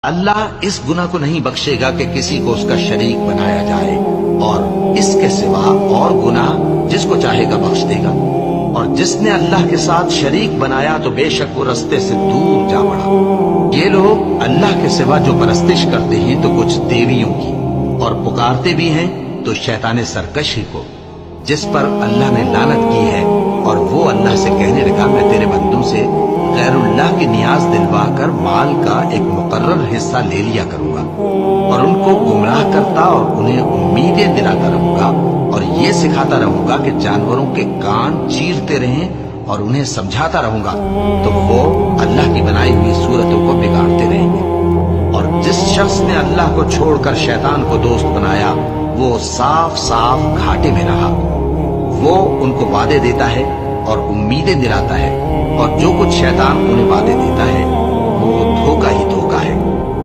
اللہ اس گناہ کو نہیں بخشے گا کہ کسی کو اس کا شریک بنایا جائے، اور اس کے سوا اور گناہ جس کو چاہے گا بخش دے گا، اور جس نے اللہ کے ساتھ شریک بنایا تو بے شک وہ رستے سے دور جا پڑا۔ یہ لوگ اللہ کے سوا جو پرستش کرتے ہیں تو کچھ دیویوں کی، اور پکارتے بھی ہیں تو شیطان سرکش ہی کو، جس پر اللہ نے لعنت کی ہے۔ اور وہ اللہ سے کہنے لگا، میں تیرے بندوں سے غیر اللہ کی نیاز دلوا کر مال کا ایک مقرر حصہ لے لیا کروں گا، اور ان کو گمراہ کرتا اور انہیں امیدیں دلاتا رہوں گا، اور یہ سکھاتا رہوں گا کہ جانوروں کے کان چیرتے رہیں، اور انہیں سمجھاتا رہوں گا تو وہ اللہ کی بنائی ہوئی صورتوں کو بگاڑتے رہیں گے۔ اور جس شخص نے اللہ کو چھوڑ کر شیطان کو دوست بنایا وہ صاف صاف گھاٹے میں رہا۔ وہ ان کو وعدے دیتا ہے اور امیدیں دلاتا ہے، اور جو کچھ شیطان انہیں وعدے دیتا ہے